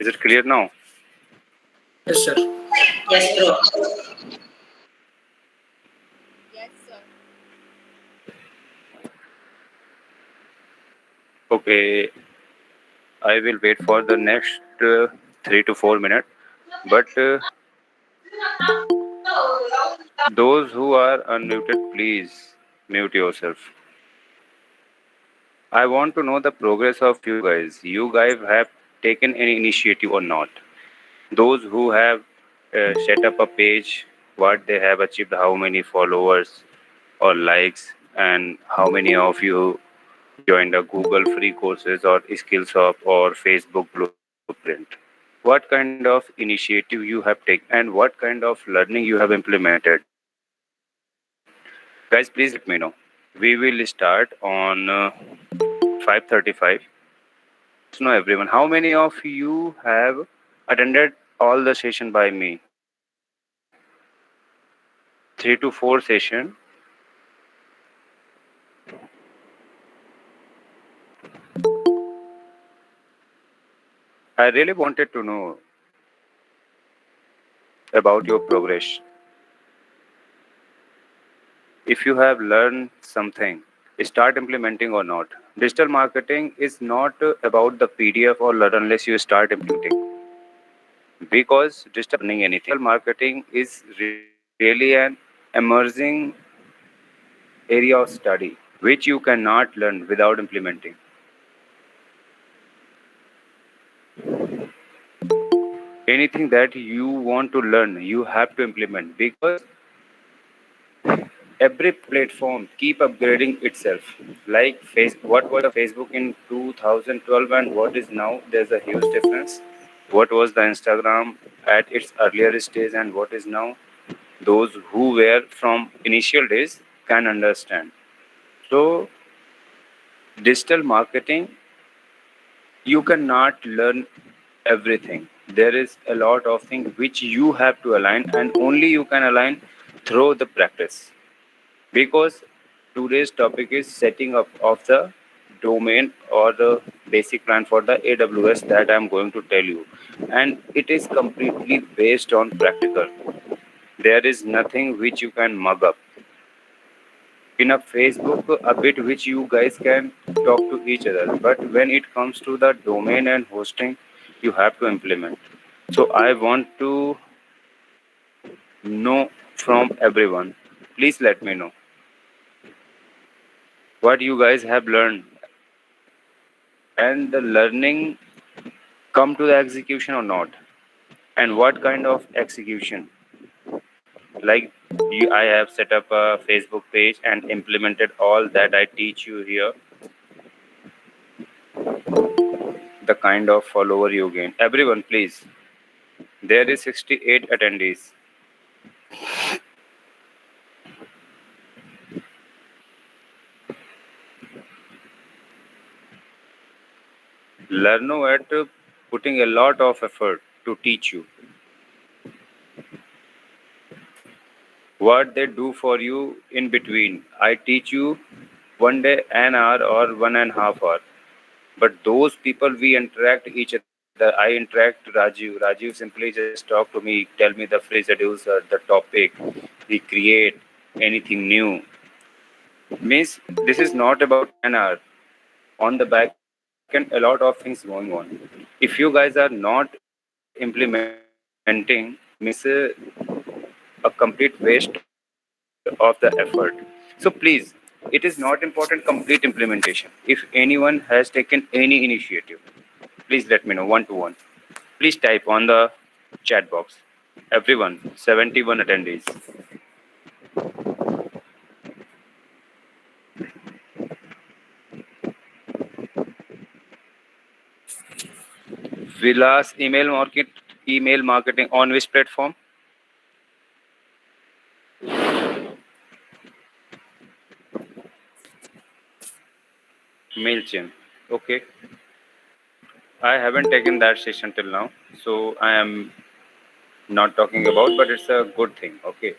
Is it clear now? Yes, sir. Yes, bro. Yes, sir. Okay, I will wait for the next 3 to 4 minutes. But those who are unmuted, please mute yourself. I want to know the progress of you guys. You guys have taken any initiative or not? Those who have set up a page, what they have achieved, how many followers or likes, and how many of you joined the Google free courses or Skillshop or Facebook Blueprint. What kind of initiative you have taken and what kind of learning you have implemented. Guys, please let me know. We will start on 5:35. Know everyone. How many of you have attended all the session by me? 3 to 4 session. I really wanted to know about your progress. If you have learned something, start implementing or not. Digital marketing is not about the PDF or learn unless you start implementing. Because digital learning anything. Marketing is really an emerging area of study which you cannot learn without implementing. Anything that you want to learn, you have to implement because every platform keep upgrading itself. Like what was the Facebook in 2012 and what is now? There's a huge difference. What was the Instagram at its earlier stage and what is now? Those who were from initial days can understand. So digital marketing, you cannot learn everything. There is a lot of things which you have to align and only you can align through the practice. Because today's topic is setting up of the domain or the basic plan for the AWS that I'm going to tell you, and it is completely based on practical. There is nothing which you can mug up in a Facebook a bit which you guys can talk to each other, but when it comes to the domain and hosting, you have to implement. So I want to know from everyone, please let me know what you guys have learned and the learning come to the execution or not, and what kind of execution. Like I have set up a Facebook page and implemented all that I teach you here. The kind of follower you gain, everyone please, there is 68 attendees. Learno at putting a lot of effort to teach you what they do for you in between. I teach you one day an hour or 1.5 hour, but those people we interact each other. I interact Rajiv simply just talk to me, tell me the phrase reducer, the topic, we create anything new. Means this is not about an hour. On the back end, a lot of things going on. If you guys are not implementing, means a complete waste of the effort. So please, it is not important complete implementation. If anyone has taken any initiative, please let me know one to one. Please type on the chat box. Everyone, 71 attendees. Vilas email marketing on which platform? MailChimp. Okay. I haven't taken that session till now, so I am not talking about, but it's a good thing. Okay.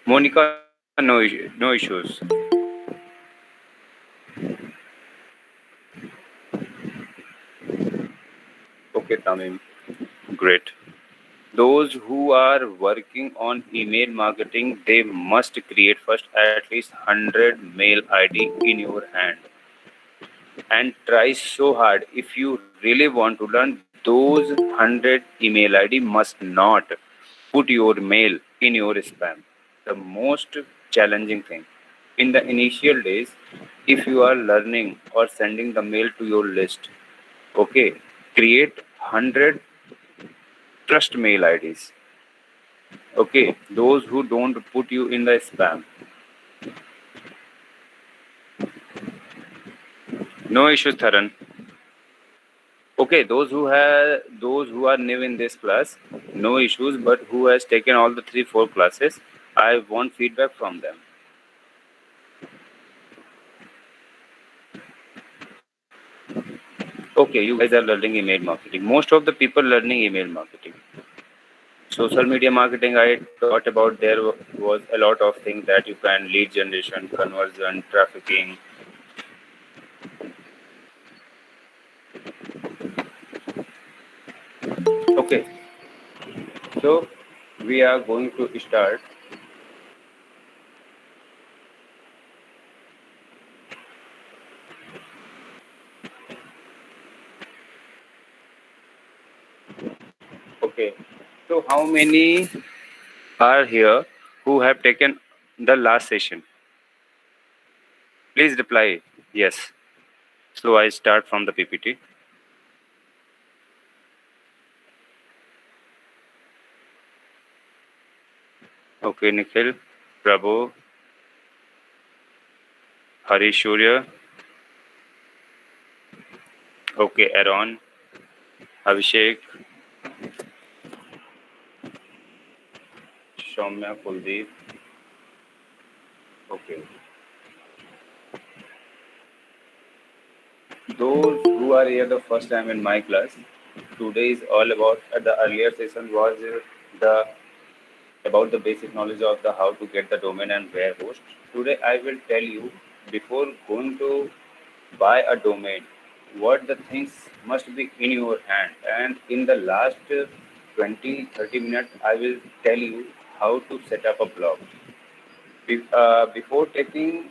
Monica, no, no issues. Great. Those who are working on email marketing, they must create first at least 100 mail ID in your hand and try so hard. If you really want to learn, those 100 email ID must not put your mail in your spam. The most challenging thing in the initial days, if you are learning or sending the mail to your list, okay, create 100 trust mail IDs. Okay, those who don't put you in the spam. No issues, Taran. Okay, those who are new in this class, no issues. But who has taken all the 3 4 classes, I want feedback from them. Okay, you guys are learning email marketing. Most of the people learning email marketing. Social media marketing, I taught about. There was a lot of things that you can lead generation, conversion, trafficking. Okay, so we are going to start. Okay, so how many are here who have taken the last session? Please reply yes. So I start from the PPT. Okay, Nikhil, Prabhu, Harishurya. Okay, Aaron, Abhishek, Soumya, Kuldeep. Okay. Those who are here the first time in my class, today is all about. The earlier session was the about the basic knowledge of the how to get the domain and where host. Today I will tell you before going to buy a domain, what the things must be in your hand. And in the last 20 30 minutes, I will tell you how to set up a blog. Before taking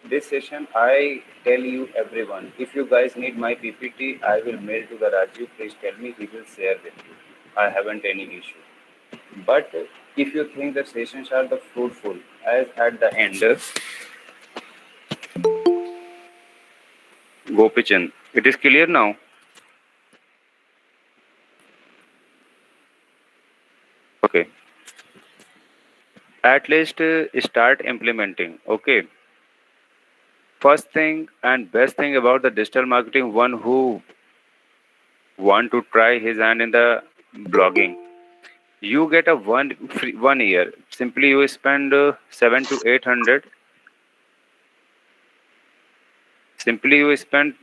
this session, I tell you everyone, if you guys need my PPT, I will mail to the Rajiv. Please tell me, he will share with you. I haven't any issue. But if you think the sessions are the fruitful, as at the end, Gopichan, it is clear now. Okay. At least start implementing. Okay. First thing and best thing about the digital marketing, one who want to try his hand in the blogging, you get a 1 year. Simply you spend 7 to 800. Simply you spend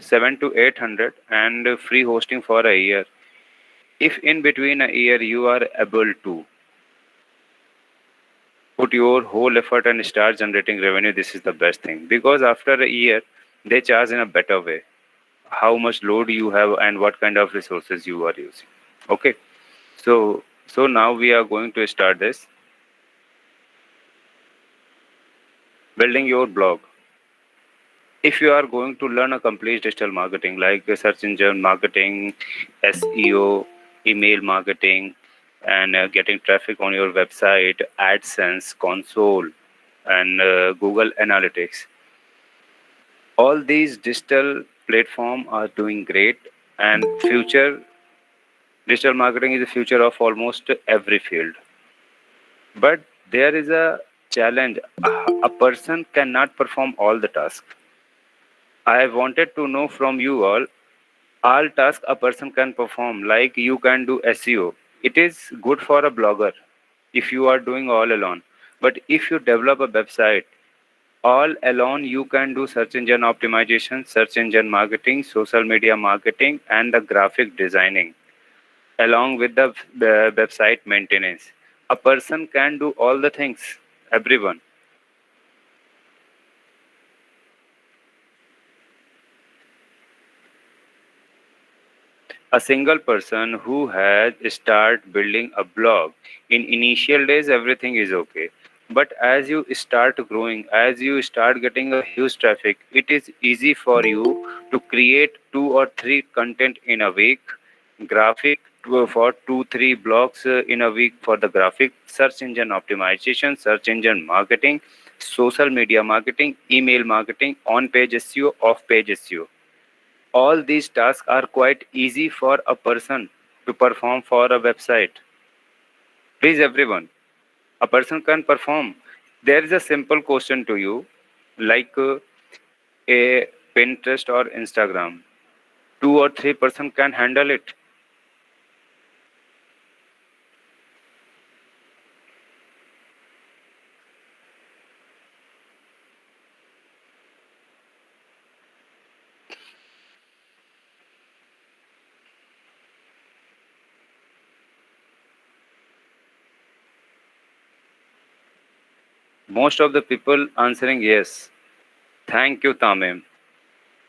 7 to 800 and free hosting for a year. If in between a year you are able to put your whole effort and start generating revenue, this is the best thing, because after a year they charge in a better way how much load you have and what kind of resources you are using. Okay, so now we are going to start this building your blog. If you are going to learn a complete digital marketing like search engine marketing, SEO, email marketing, and getting traffic on your website, AdSense, console, and Google Analytics, all these digital platform are doing great. And future digital marketing is the future of almost every field. But there is a challenge. A person cannot perform all the tasks. I wanted to know from you all tasks a person can perform. Like you can do SEO. It is good for a blogger if you are doing all alone. But if you develop a website all alone, you can do search engine optimization, search engine marketing, social media marketing, and the graphic designing along with the website maintenance. A person can do all the things. Everyone. A single person who has start building a blog in initial days everything is okay, but as you start growing, as you start getting a huge traffic, it is easy for you to create 2 or 3 content in a week, graphic for 2 3 blocks in a week for the graphic, search engine optimization, search engine marketing, social media marketing, email marketing, on page SEO, off page SEO. All these tasks are quite easy for a person to perform for a website. Please, everyone, a person can perform. There is a simple question to you, like a Pinterest or Instagram. 2 or 3 person can handle it. Most of the people answering yes. Thank you, Tamim.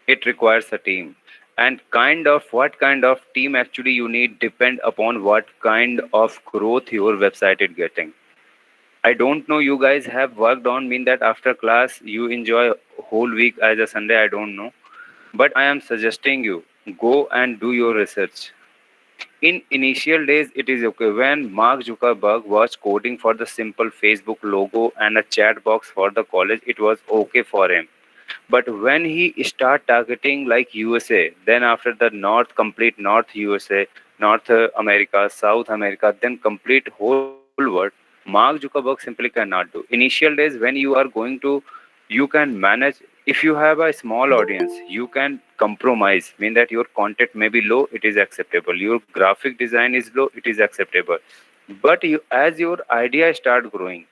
It requires a team. And kind of what kind of team actually you need depend upon what kind of growth your website is getting. I don't know you guys have worked on mean that after class you enjoy whole week as a Sunday. I don't know, but I am suggesting you go and do your research. In initial days, it is okay. When Mark Zuckerberg was coding for the simple Facebook logo and a chat box for the college, it was okay for him. But when he start targeting like USA, then after the North, complete North USA, North America, South America, then complete whole world, Mark Zuckerberg simply cannot do. Initial days when you are going to, you can manage. If you have a small audience, you can compromise. Mean that your content may be low, it is acceptable. Your graphic design is low, it is acceptable. But you, as your idea start growing,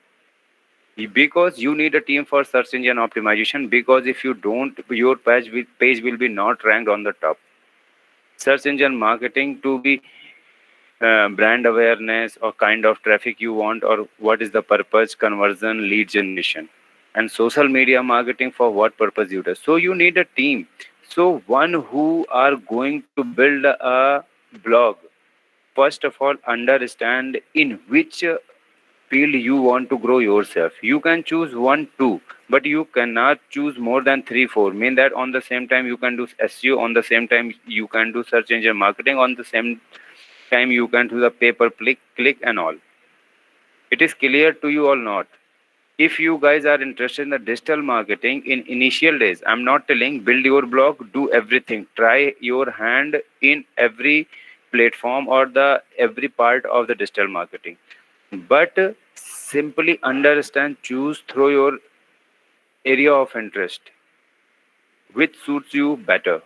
because you need a team for search engine optimization, because if you don't your page will be not ranked on the top. Search engine marketing to be brand awareness or kind of traffic you want, or what is the purpose, conversion, lead generation. And social media marketing for what purpose you do. So you need a team, so one who are going to build a blog. First of all, understand in which field you want to grow yourself. You can choose one, two, but you cannot choose more than three, four. Mean that on the same time you can do SEO, on the same time you can do search engine marketing, on the same time you can do the pay per click and all. It is clear to you or not? If you guys are interested in the digital marketing in initial days, I'm not telling build your blog, do everything, try your hand in every platform or the every part of the digital marketing, but simply understand, choose through your area of interest which suits you better.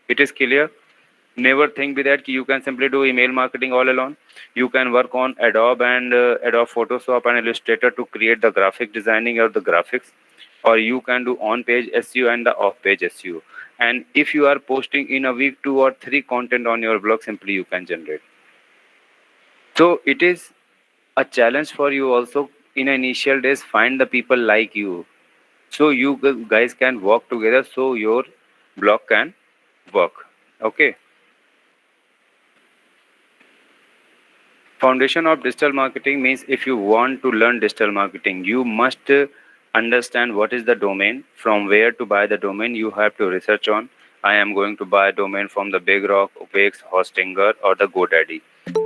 It is clear. Never think with that you can simply do email marketing all alone. You can work on Adobe and Adobe Photoshop and Illustrator to create the graphic designing or the graphics, or you can do on page SEO and the off page SEO. And if you are posting in a week 2 or 3 content on your blog, simply you can generate. So it is a challenge for you also in initial days. Find the people like you, so you guys can work together, so your blog can work. Okay. Foundation of digital marketing means if you want to learn digital marketing, you must understand what is the domain, from where to buy the domain. You have to research on. I am going to buy a domain from the Big Rock, Wix, Hostinger, or the GoDaddy.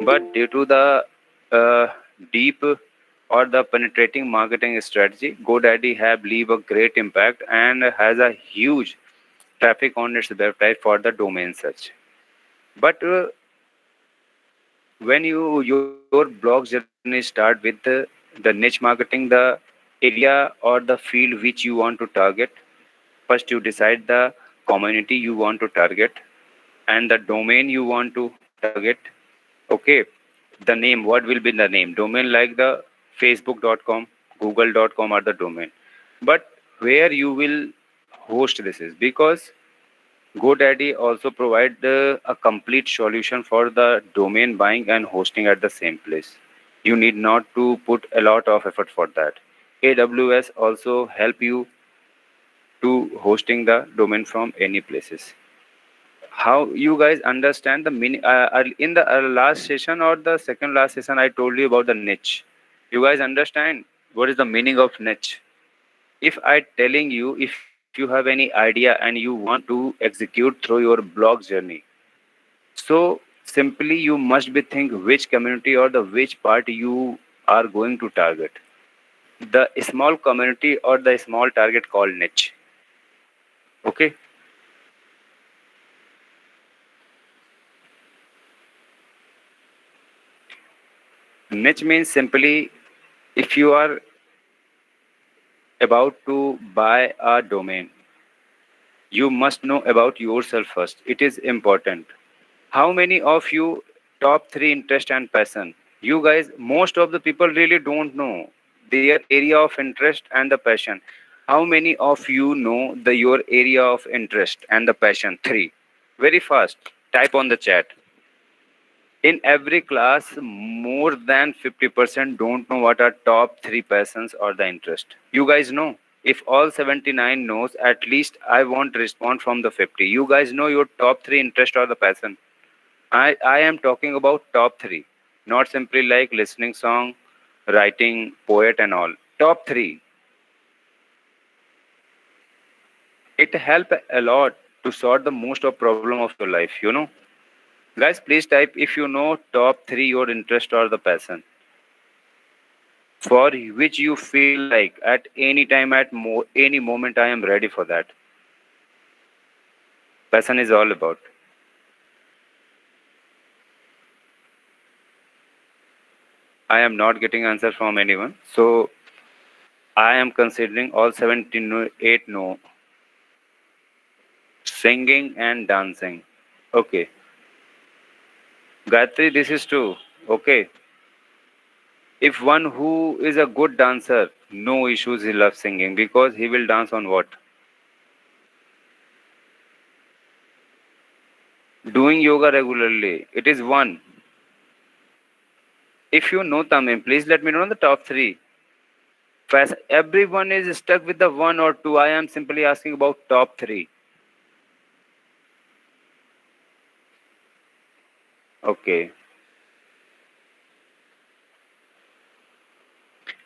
But due to the uh, deep or the penetrating marketing strategy, GoDaddy have leave a great impact and has a huge traffic on its website for the domain search. But when your blog journey start with the niche marketing, the area or the field which you want to target, first you decide the community you want to target and the domain you want to target. Okay, the name, what will be the name? Domain like the facebook.com, google.com are the domain. But where you will host this is, because GoDaddy also provide a complete solution for the domain buying and hosting at the same place. You need not to put a lot of effort for that. AWS also help you to hosting the domain from any places. How you guys understand the meaning? In the last session or the second last session, I told you about the niche. You guys understand what is the meaning of niche? If I telling you, if you have any idea and you want to execute through your blog journey, so simply you must be think which community or the which part you are going to target. The small community or the small target called niche. Okay, niche means simply if you are about to buy a domain, you must know about yourself first. It is important. How many of you top three interest and passion? You guys, most of the people really don't know their area of interest and the passion. How many of you know the your area of interest and the passion? Three. Very fast. Type on the chat. In every class, more than 50% don't know what are top three passions or the interest. You guys know? If all 79 knows, at least I won't respond from the 50. You guys know your top three interest or the passion. I am talking about top three, not simply like listening song, writing, poet and all. Top three. It help a lot to sort the most of problem of your life, you know. Guys, please type if you know top three your interest or the passion for which you feel like at any time any moment I am ready for that. Passion is all about. I am not getting answer from anyone, so I am considering all 78 no. Singing and dancing. Okay. Gayatri, this is true. Okay. If one who is a good dancer, no issues, he loves singing because he will dance on what? Doing yoga regularly. It is one. If you know Tamim, please let me know the top three. Fast. Everyone is stuck with the one or two. I am simply asking about top three. Okay.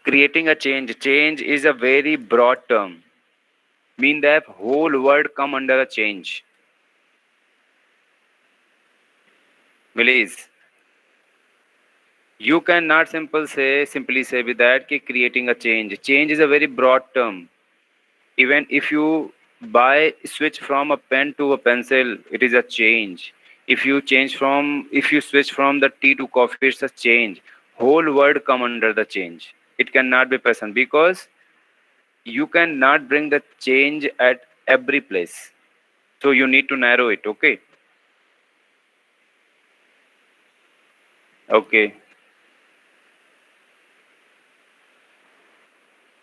Creating a change. Change is a very broad term. Mean that whole word come under a change. Please. You cannot simply say with that कि creating a change. Change is a very broad term. Even if you switch from a pen to a pencil, it is a change. If you switch from the tea to coffee, it's a change. Whole word come under the change. It cannot be present because you cannot bring the change at every place. So you need to narrow it. Okay. Okay.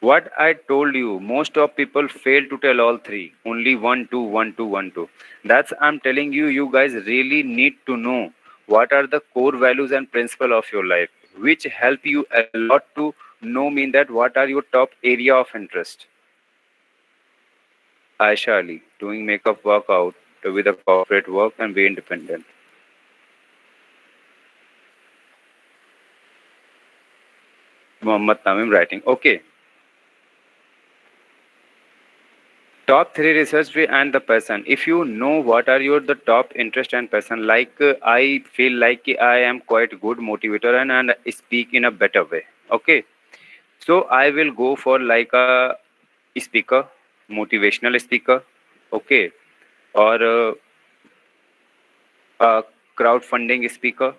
What I told you, most of people fail to tell all three. Only one, two, one, two, one, two. That's I'm telling you, you guys really need to know what are the core values and principle of your life, which help you a lot to know mean that what are your top area of interest. Aisha Ali, doing makeup workout with a corporate work and be independent. Muhammad Tamim writing. Okay. Top three research and the person. If you know what are your the top interest and person, like I feel like I am quite good motivator and speak in a better way. Okay, so I will go for like a speaker, motivational speaker. Okay, or a crowdfunding speaker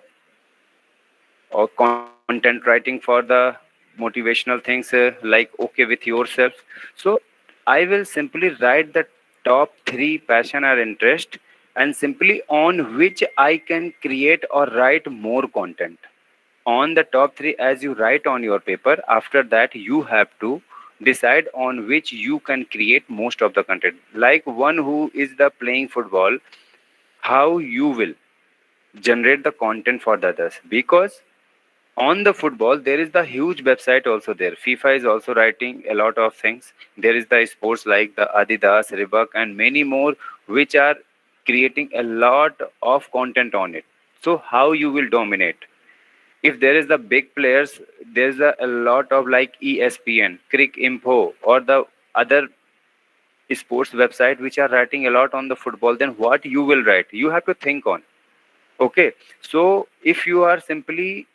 or content writing for the motivational things like okay with yourself. So I will simply write the top three passion or interest and simply on which I can create or write more content. On the top three, as you write on your paper, after that you have to decide on which you can create most of the content. Like one who is the playing football, how you will generate the content for the others because on the football there is the huge website also there. FIFA is also writing a lot of things. There is the sports like the Adidas, Reebok and many more which are creating a lot of content on it. So how you will dominate? If there is the big players, there's a lot of like ESPN, Crick Info, or the other sports website which are writing a lot on the football, then what you will write? You have to think on. Okay, so if you are simply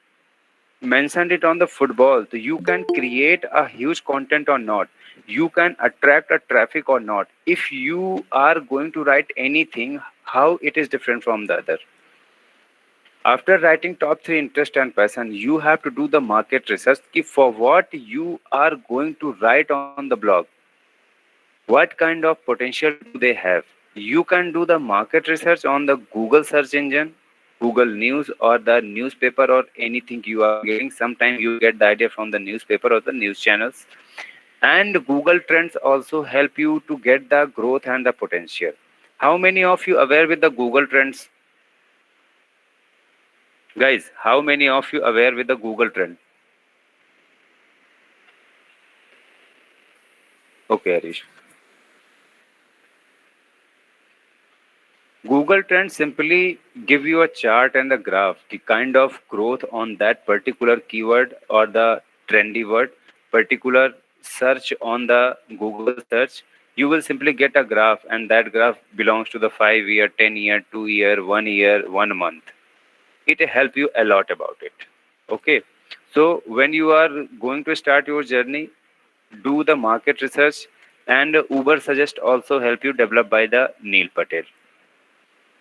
mentioned it on the football, so you can create a huge content or not. You can attract a traffic or not. If you are going to write anything, how it is different from the other? After writing top three interest and passion, you have to do the market research for what you are going to write on the blog. What kind of potential do they have? You can do the market research on the Google search engine, Google News, or the newspaper, or anything you are getting. Sometimes you get the idea from the newspaper or the news channels. And Google Trends also help you to get the growth and the potential. How many of you aware with the Google Trends? Guys, how many of you aware with the Google Trend? Okay, Harish. Google Trends simply give you a chart and a graph, the kind of growth on that particular keyword or the trendy word, particular search on the Google search. You will simply get a graph, and that graph belongs to the 5 year, 10 year, 2 year, 1 year, 1 month. It help you a lot about it. Okay. So when you are going to start your journey, do the market research, and Uber suggest also help you develop by the Neil Patel.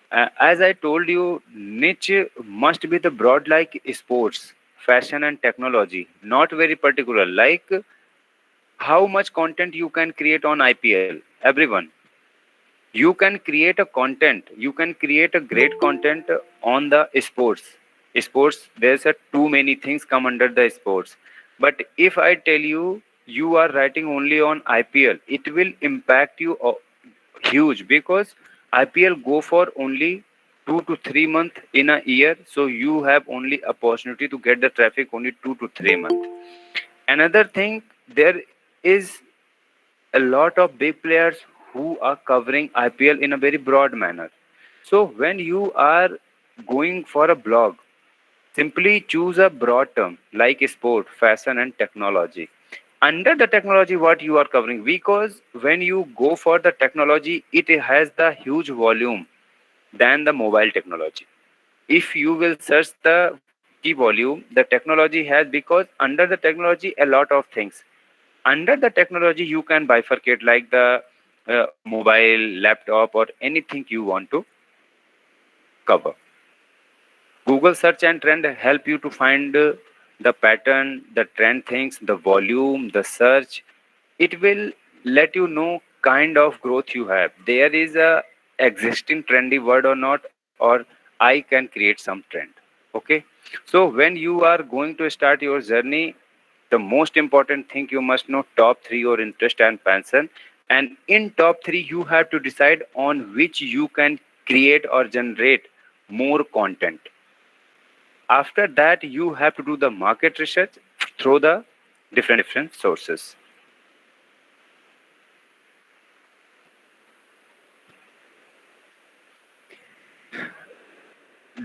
As I told you, niche must be the broad like sports, fashion, and technology, not very particular. Like how much content you can create on IPL, everyone. You can create a content, you can create a great content on the sports. There's a too many things come under the sports. But if I tell you, you are writing only on IPL, it will impact you huge, because IPL go for only 2 to 3 months in a year, so you have only opportunity to get the traffic only 2 to 3 months. Another thing, there is a lot of big players who are covering IPL in a very broad manner. So when you are going for a blog, simply choose a broad term like sport, fashion, and technology. Under the technology, what you are covering, because when you go for the technology, it has the huge volume than the mobile technology. If you will search the key volume, the technology has, because under the technology a lot of things. Under the technology you can bifurcate like the mobile, laptop, or anything you want to cover. Google search and trend help you to find the pattern, the trend things, the volume, the search. It will let you know kind of growth you have. There is a existing trendy word or not, or I can create some trend. Okay. So when you are going to start your journey, the most important thing you must know top three your interest and passion. And in top three, you have to decide on which you can create or generate more content. After that, you have to do the market research through the different sources.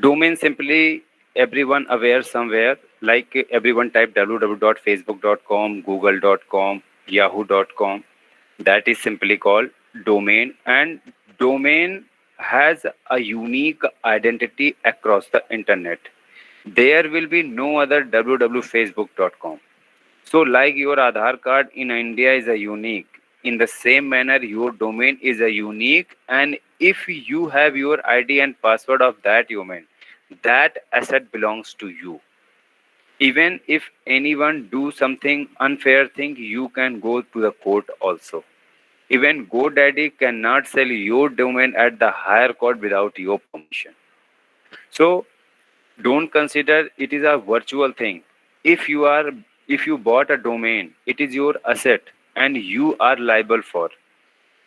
Domain simply everyone aware somewhere, like everyone type www.facebook.com, google.com, yahoo.com. That is simply called domain, and domain has a unique identity across the internet. There will be no other www.facebook.com. So, like your Aadhaar card in India is a unique, in the same manner, your domain is a unique. And if you have your ID and password of that domain, that asset belongs to you. Even if anyone do something unfair thing, you can go to the court also. Even GoDaddy cannot sell your domain at the higher court without your permission. So don't consider it is a virtual thing. If you bought a domain, it is your asset and you are liable for.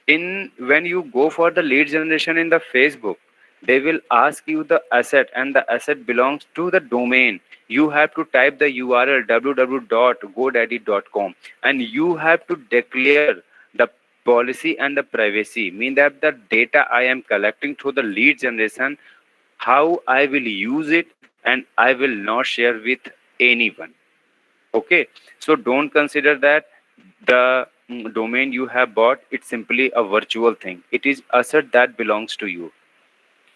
In when you go for the lead generation in the Facebook, they will ask you the asset, and the asset belongs to the domain. You have to type the URL www.godaddy.com, and you have to declare the policy and the privacy mean that the data I am collecting through the lead generation, how I will use it, and I will not share with anyone. Okay, so don't consider that the domain you have bought it's simply a virtual thing. It is asset that belongs to you.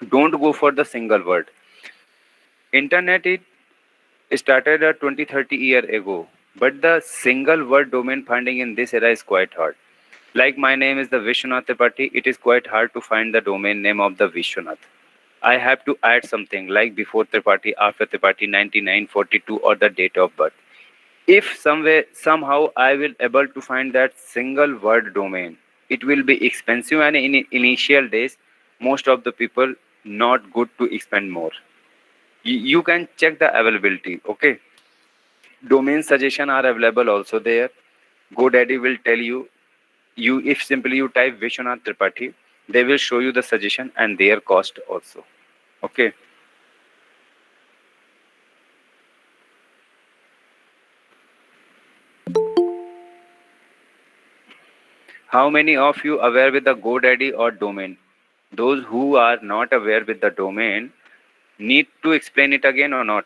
Don't go for the single word. Internet it started a 20-30 year ago, but the single word domain finding in this era is quite hard. Like my name is the Vishwanath Tripathi, it is quite hard to find the domain name of the Vishwanath. I have to add something like before Tripathi, after Tripathi, 9942 or the date of birth. If somehow I will able to find that single word domain, it will be expensive and in initial days, most of the people not good to expend more. You can check the availability. Okay, domain suggestion are available also there. GoDaddy will tell you if simply you type Vishwanath Tripathi, they will show you the suggestion and their cost also. Okay. How many of you aware with the GoDaddy or domain? Those who are not aware with the domain, need to explain it again or not?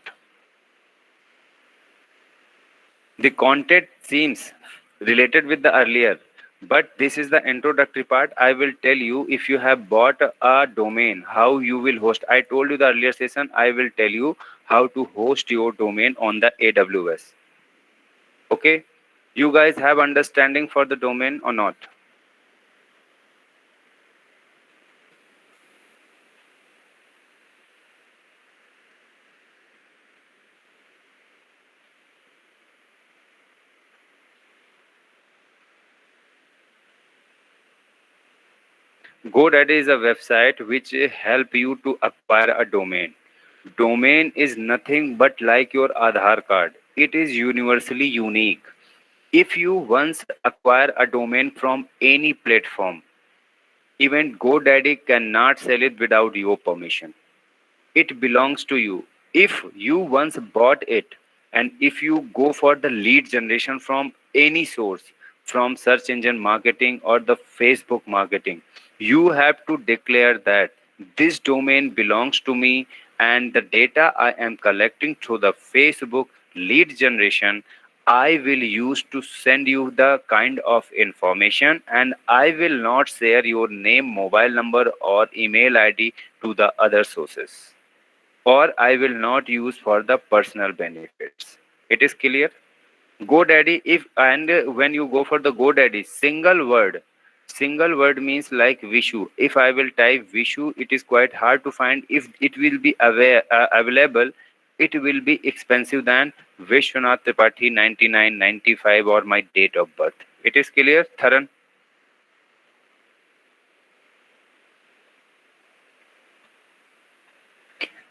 The content seems related with the earlier, but this is the introductory part. I will tell you if you have bought a domain, how you will host. I told you the earlier session, I will tell you how to host your domain on the AWS. Okay? You guys have understanding for the domain or not? GoDaddy is a website which help you to acquire a domain. Domain is nothing but like your Aadhaar card. It is universally unique. If you once acquire a domain from any platform, even GoDaddy cannot sell it without your permission. It belongs to you. If you once bought it and if you go for the lead generation from any source, from search engine marketing or the Facebook marketing, you have to declare that this domain belongs to me and the data I am collecting through the Facebook lead generation I will use to send you the kind of information, and I will not share your name, mobile number or email ID to the other sources, or I will not use for the personal benefits. It is clear? GoDaddy, if and when you go for the GoDaddy, single word means like Vishu. If I will type Vishu, it is quite hard to find. If it will be available, it will be expensive than Vishwanath Tripathi 9995 or my date of birth. It is clear, Tharan?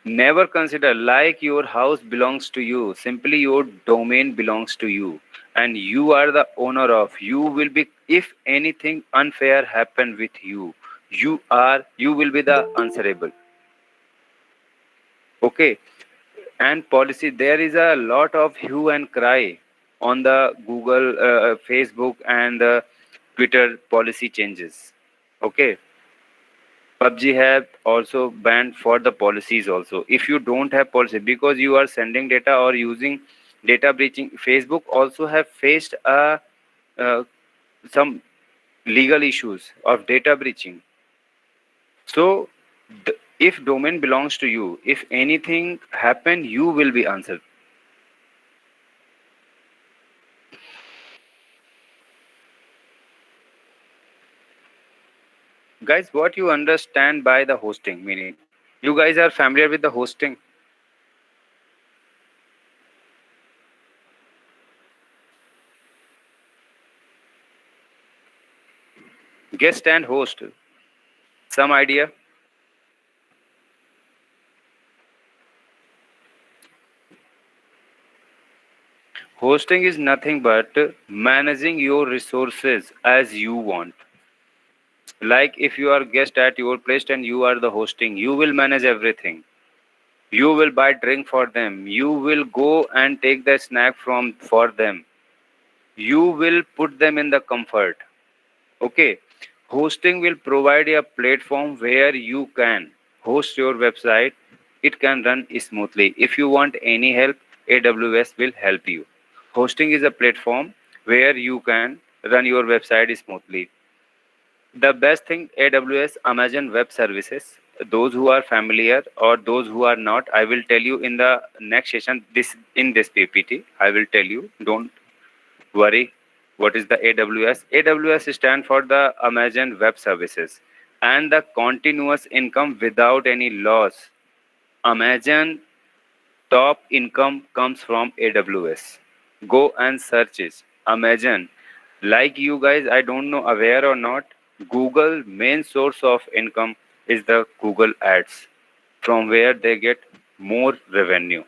Never consider like your house belongs to you. Simply your domain belongs to you. And you are the owner of. You will be, if anything unfair happen with you, you will be the answerable. Okay. And policy, there is a lot of hue and cry on the Google, Facebook and the Twitter policy changes. Okay. PUBG have also banned for the policies also. If you don't have policy because you are sending data or using data breaching, Facebook also have faced uh, some legal issues of data breaching. So if domain belongs to you, if anything happen, you will be answered. Guys, what you understand by the hosting meaning? You guys are familiar with the hosting? Guest and host. Some idea? Hosting is nothing but managing your resources as you want. Like if you are guest at your place and you are the hosting, you will manage everything. You will buy drink for them. You will go and take the snack from for them. You will put them in the comfort. Okay, hosting will provide a platform where you can host your website. It can run smoothly. If you want any help, AWS will help you. Hosting is a platform where you can run your website smoothly. The best thing, AWS, Amazon Web Services. Those who are familiar or those who are not, I will tell you in the next session. This in this PPT, I will tell you. Don't worry. What is the AWS? AWS stand for the Amazon Web Services and the continuous income without any loss. Amazon top income comes from AWS. Go and search it. Amazon. Like you guys, I don't know aware or not, Google main source of income is the Google ads from where they get more revenue.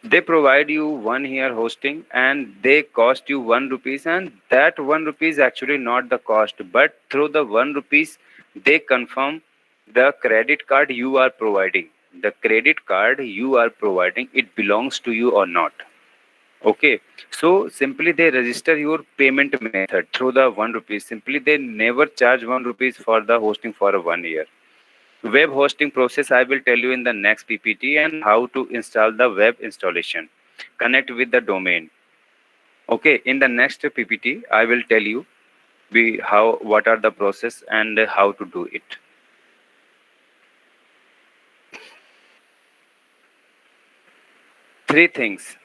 They provide you 1 year hosting and they cost you 1 rupees, and that 1 rupee is actually not the cost, but through the 1 rupees they confirm the credit card you are providing. The credit card you are providing, it belongs to you or not. Okay, so simply they register your payment method through the 1 rupees. Simply they never charge 1 rupees for the hosting for a 1 year. Web hosting process I will tell you in the next PPT, and how to install the web installation. Connect with the domain. Okay, in the next PPT I will tell you how what are the process and how to do it. Three things: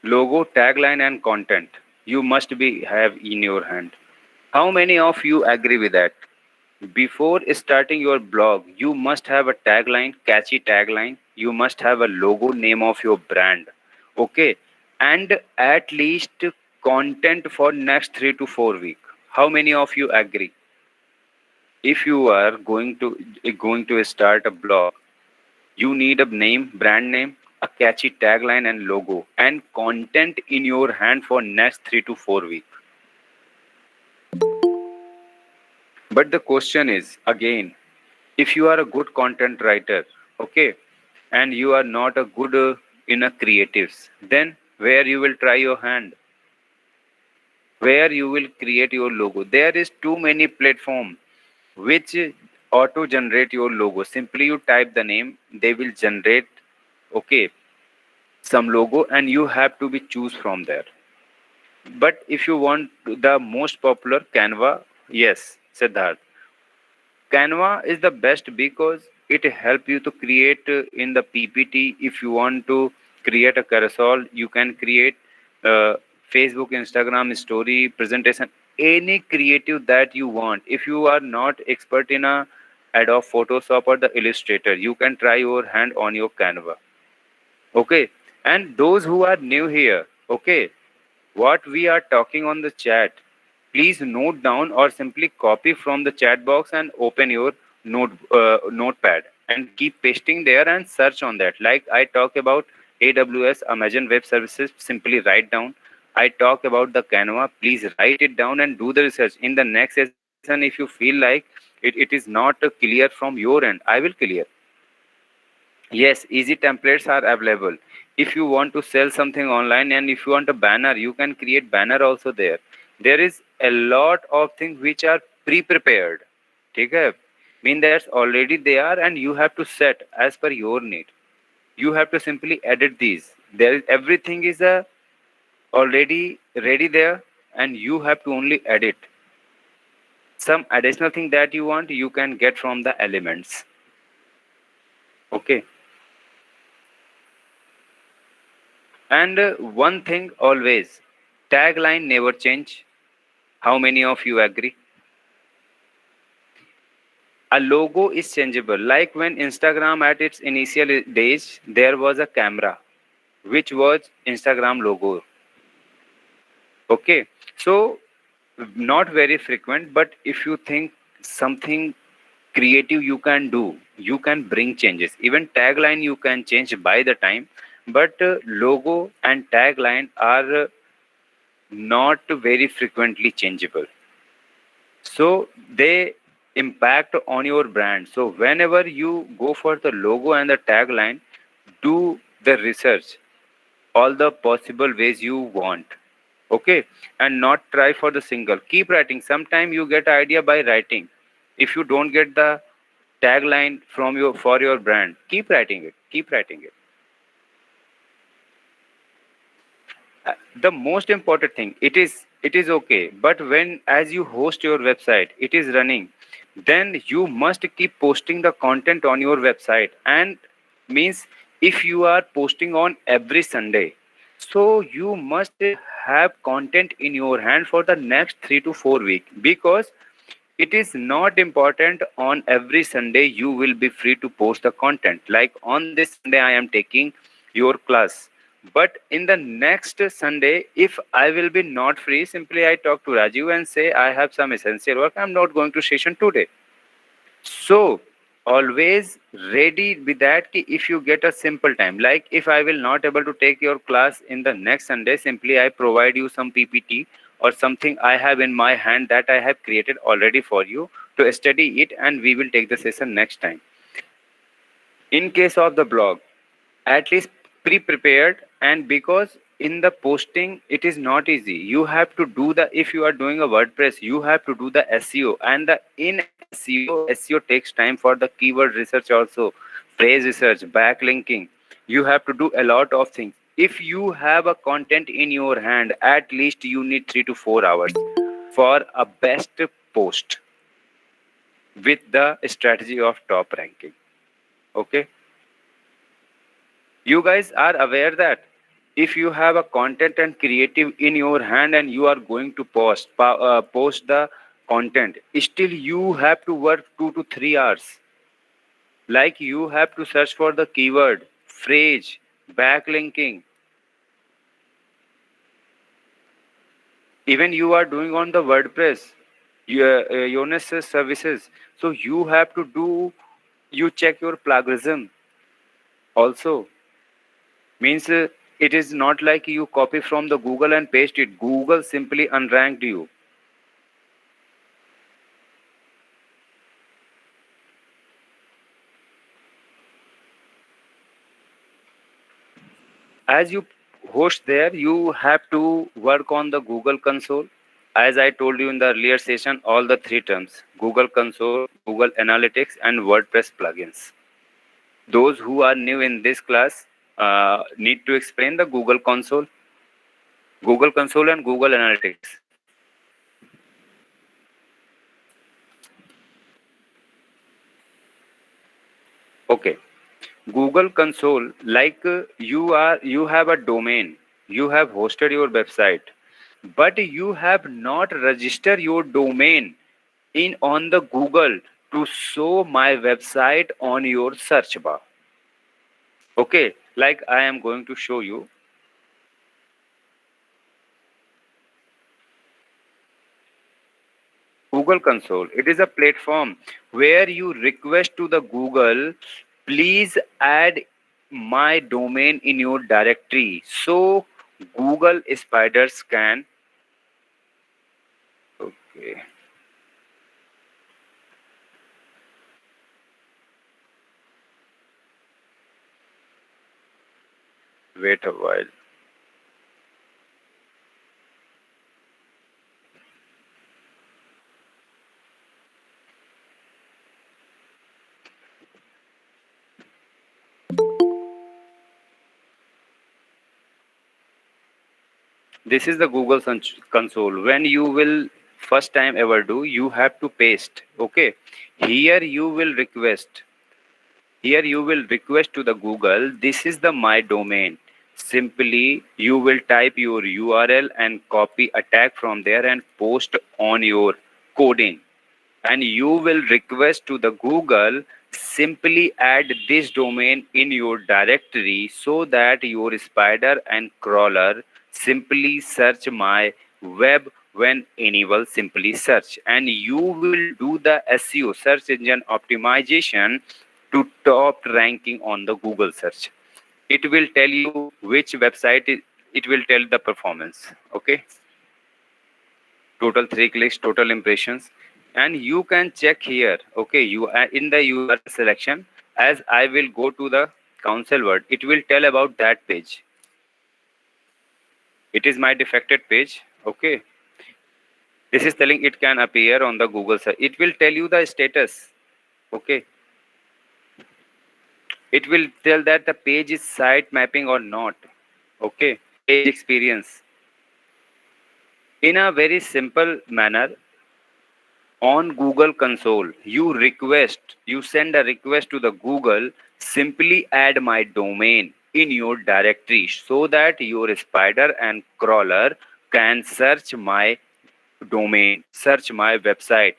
logo, tagline, and content. You must be have in your hand. How many of you agree with that? Before starting your blog, you must have a tagline, catchy tagline. You must have a logo, name of your brand. Okay. And at least content for next 3 to 4 weeks. How many of you agree? If you are going to start a blog, you need a name, brand name, a catchy tagline and logo, and content in your hand for next 3 to 4 weeks. But the question is again, if you are a good content writer, okay, and you are not a good in a creatives, then where you will try your hand, where you will create your logo. There is too many platform which auto generate your logo. Simply you type the name, they will generate, okay, some logo, and you have to be choose from there. But if you want the most popular, Canva, yes, Siddharth, Canva is the best because it help you to create in the PPT. If you want to create a carousel, you can create uh, Facebook, Instagram story, presentation, any creative that you want. If you are not expert in a Adobe Photoshop or the Illustrator, you can try your hand on your Canva. Okay, and those who are new here, okay, what we are talking on the chat, please note down or simply copy from the chat box and open your notepad and keep pasting there and search on that. Like I talk about AWS, Amazon Web Services, simply write down. I talk about the Canva, please write it down and do the research. In the next session, if you feel like it is not clear from your end, I will clear. Yes, easy templates are available. If you want to sell something online and if you want a banner, you can create banner also there. There is a lot of things which are pre-prepared. Okay? Mean that's already there and you have to set as per your need. You have to simply edit these. There is everything is already ready there and you have to only edit. Some additional thing that you want, you can get from the elements. Okay. And one thing always, tagline never change. How many of you agree? A logo is changeable. Like when Instagram at its initial days, there was a camera, which was Instagram logo. Okay. So not very frequent, but if you think something creative you can do, you can bring changes. Even tagline you can change by the time, but logo and tagline are not very frequently changeable, so they impact on your brand. So whenever you go for the logo and the tagline, do the research all the possible ways you want. Okay, and not try for the single. Keep writing. Sometime you get idea by writing. If you don't get the tagline from your for your brand, keep writing it. Keep writing it. The most important thing, it is okay, but when as you host your website, it is running, then you must keep posting the content on your website. And means, if you are posting on every Sunday, so you must have content in your hand for the next 3 to 4 weeks, because it is not important on every Sunday you will be free to post the content. Like on this Sunday I am taking your class, but in the next Sunday if I will be not free, simply I talk to Rajiv and say I have some essential work, I'm not going to session today. So always ready with that ki if you get a simple time, like if I will not able to take your class in the next Sunday, simply I provide you some PPT or something I have in my hand that I have created already for you to study it, and we will take the session next time. In case of the blog, at least pre-prepared. And because in the posting it is not easy, you have to do the, if you are doing a WordPress, you have to do the SEO, and the in SEO takes time for the keyword research also, phrase research, backlinking. You have to do a lot of things. If you have a content in your hand, at least you need 3 to 4 hours for a best post with the strategy of top ranking. Okay, you guys are aware that if you have a content and creative in your hand and you are going to post the content, still you have to work 2 to 3 hours. Like you have to search for the keyword, phrase, backlinking. Even you are doing on the WordPress, your Yonis services, so you have to do, you check your plagiarism also. Means it is not like you copy from the Google and paste it. Google simply unranked you. As you host there, you have to work on the Google console. As I told you in the earlier session, all the three terms: Google console, Google Analytics, and WordPress plugins. Those who are new in this class need to explain the Google console and Google Analytics. Okay. Google console, like you have a domain, you have hosted your website, but you have not registered your domain in on the Google to show my website on your search bar. Okay, like I am going to show you. Google console, it is a platform where you request to the Google, please add my domain in your directory, so Google spiders can. Okay, wait a while. This is the Google console. When you will first time ever do, you have to paste. Okay, here you will request. Here you will request to the Google, this is the my domain. Simply you will type your URL and copy a tag from there and post on your coding. And you will request to the Google, simply add this domain in your directory so that your spider and crawler simply search my web when enable simply search, and you will do the SEO, search engine optimization, to top ranking on the Google search. It will tell you which website it will tell the performance. Okay, total 3 clicks, total impressions, and you can check here. Okay, you are in the URL selection. As I will go to the council word, it will tell about that page. It is my defected page. Okay. This is telling it can appear on the Google search. It will tell you the status. Okay. It will tell that the page is site mapping or not. Okay. Page experience. In a very simple manner, on Google console, you send a request to the Google, simply add my domain in your directory so that your spider and crawler can search my domain, search my website.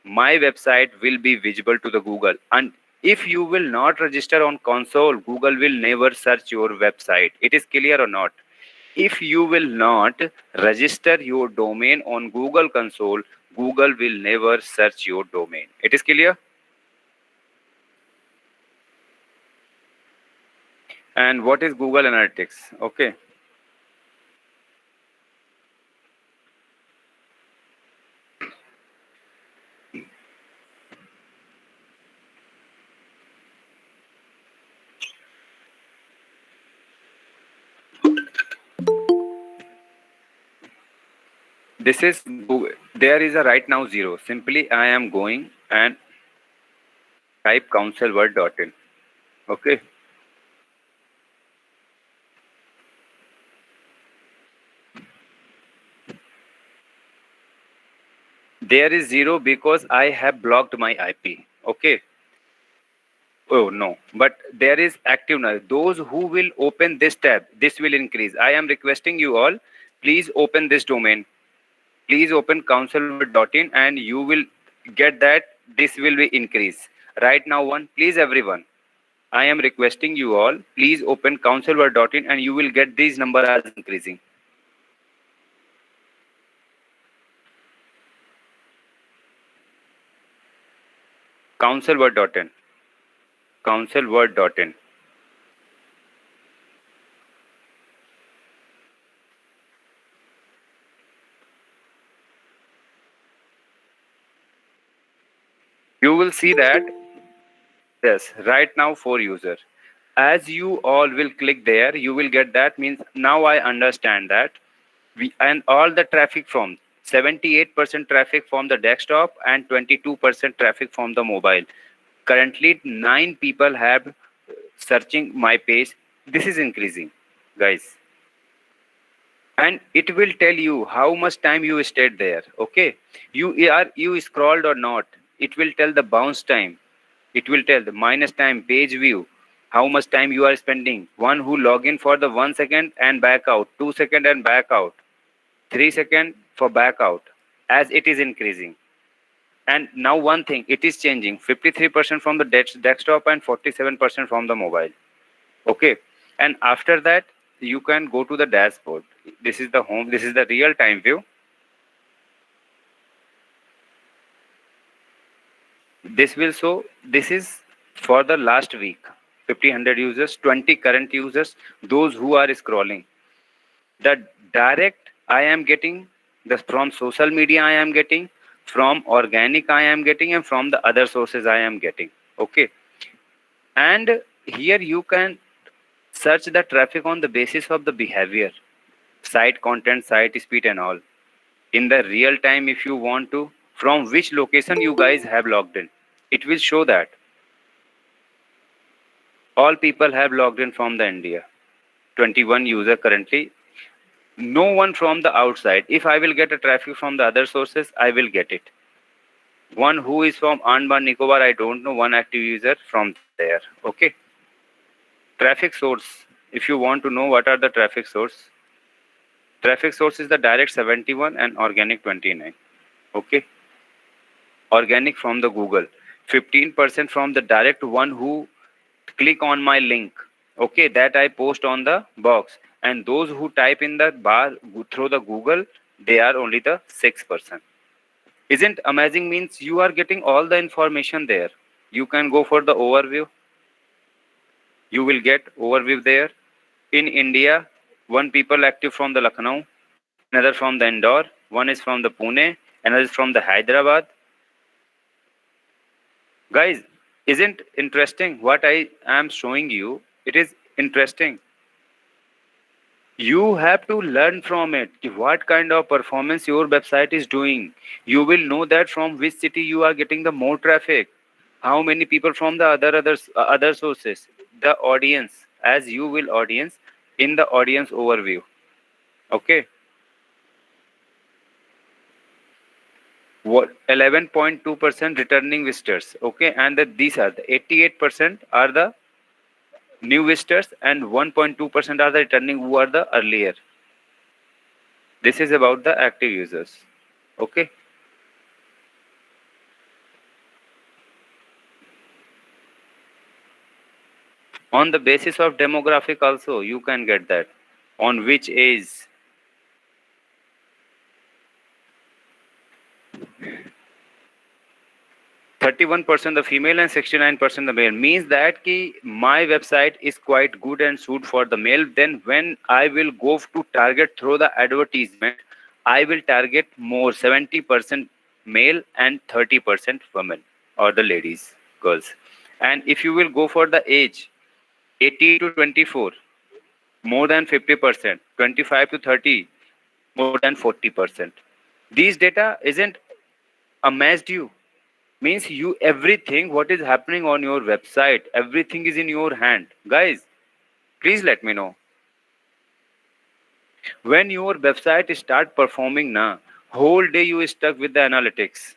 My website will be visible to the Google. And if you will not register on console, Google will never search your website. It is clear or not? If you will not register your domain on Google console, Google will never search your domain. It is clear? And what is Google Analytics? Okay. This is Google. There is a right now zero. Simply I am going and type councilword.in. Okay. There is zero because I have blocked my IP. Okay. Oh no, but there is active now. Those who will open this tab, this will increase. I am requesting you all, please open this domain. Please open councilword.in and you will get that this will be increase. Right now one, please everyone. I am requesting you all, please open councilword.in and you will get these number as increasing. Councilword.in. Councilword.in. You will see that, yes, right now for user. As you all will click there, you will get that means now I understand that and all the traffic from 78% traffic from the desktop and 22% traffic from the mobile. Currently 9 people have searching my page. This is increasing, guys, and it will tell you how much time you stayed there. Okay, you scrolled or not. It will tell the bounce time. It will tell the minus time, page view, how much time you are spending. One who log in for the 1 second and back out, 2 second and back out, 3 second for back out, as it is increasing. And now one thing, it is changing 53% from the desktop and 47% from the mobile. Okay, and after that you can go to the dashboard. This is the home, this is the real time view. This will show, this is for the last week, 50 users, 20 current users, those who are scrolling. The direct I am getting, the from social media I am getting, from organic I am getting, and from the other sources I am getting. Okay, and here you can search the traffic on the basis of the behavior, site content, site speed and all. In the real time, if you want to, from which location you guys have logged in, it will show that all people have logged in from the India. 21 user currently. No one from the outside. If I will get a traffic from the other sources, I will get it. One who is from Andaman Nicobar, I don't know, one active user from there. Okay. Traffic source. If you want to know what are the traffic source is the direct 71 and organic 29. Okay. Organic from the Google. 15% from the direct one who click on my link. Okay, that I post on the box. And those who type in the bar through the Google, they are only the 6%. Isn't amazing? Means you are getting all the information there. You can go for the overview. You will get overview there. In India, one people active from the Lucknow, another from the Indore, one is from the Pune, another is from the Hyderabad. Guys, isn't interesting what I am showing you? It is interesting. You have to learn from it कि what kind of performance your website is doing. You will know that from which city you are getting the more traffic, how many people from the other sources, the audience, as you will audience in the audience overview. Okay, what 11.2% returning visitors. Okay, and these are the 88% are the new visitors and 1.2% are the returning who are the earlier. This is about the active users. Okay. On the basis of demographic also you can get that, on which age. 31% the female and 69% the male, means that ki my website is quite good and suit for the male. Then when I will go to target through the advertisement, I will target more 70% male and 30% women or the ladies, girls. And if you will go for the age 18 to 24, more than 50%, 25 to 30, more than 40%. These data isn't amazed you, means you everything what is happening on your website, everything is in your hand. Guys, please let me know. When your website start performing na, whole day you stuck with the analytics.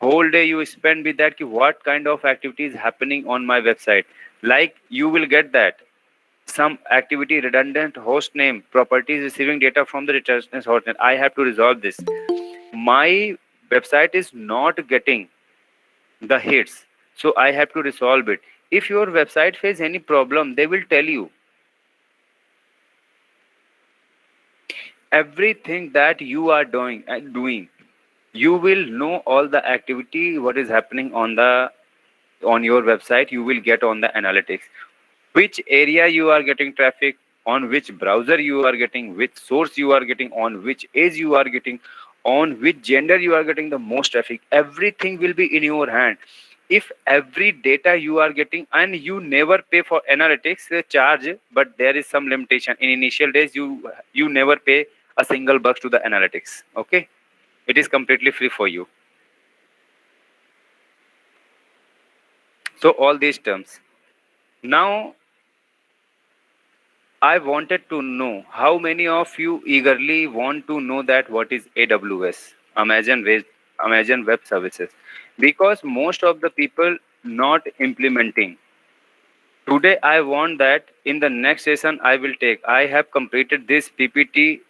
Whole day you spend with that ki what kind of activity is happening on my website. Like you will get that some activity redundant host name properties receiving data from the return host name. I have to resolve this. My website is not getting the hits, so I have to resolve it. If your website face any problem, they will tell you everything that you are doing. You will know all the activity what is happening on your website. You will get on the analytics, which area you are getting traffic, on which browser you are getting, which source you are getting, on which age you are getting, on which gender you are getting the most traffic. Everything will be in your hand. If every data you are getting, and you never pay for analytics charge, but there is some limitation. In initial days you never pay a single bucks to the analytics. Okay, it is completely free for you. So all these terms. Now I wanted to know how many of you eagerly want to know that what is AWS, Amazon Web Services, because most of the people not implementing. Today I want that in the next session I will take. I have completed this PPT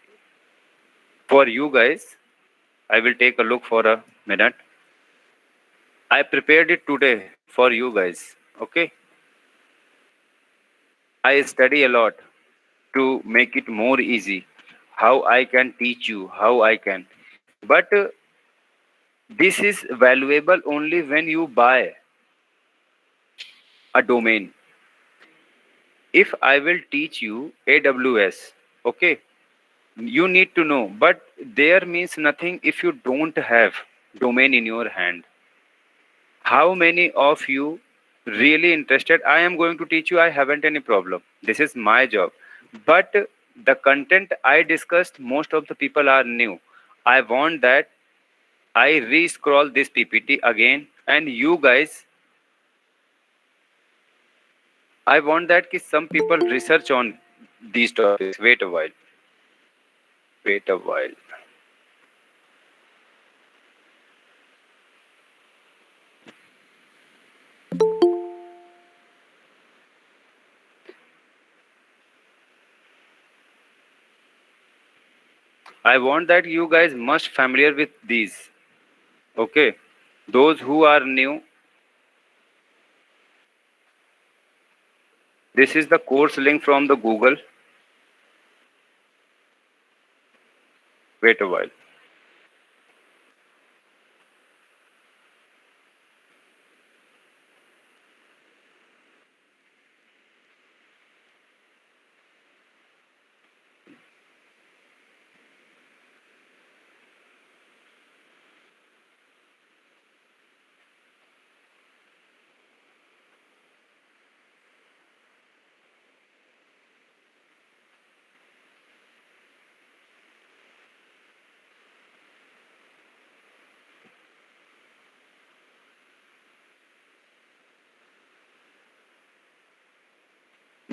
for you guys. I will take a look for a minute. I prepared it today for you guys. Okay. I study a lot to make it more easy. How I can teach you, how I can. But this is valuable only when you buy a domain. If I will teach you AWS, okay, you need to know, but there means nothing if you don't have domain in your hand. How many of you really interested? I am going to teach you, I haven't any problem. This is my job. But the content I discussed, most of the people are new. I want that I re-scroll this PPT again, and you guys, I want that ki some people research on these topics. Wait a while. Wait a while. I want that you guys must familiar with these. Okay. Those who are new, this is the course link from the Google. Wait a while.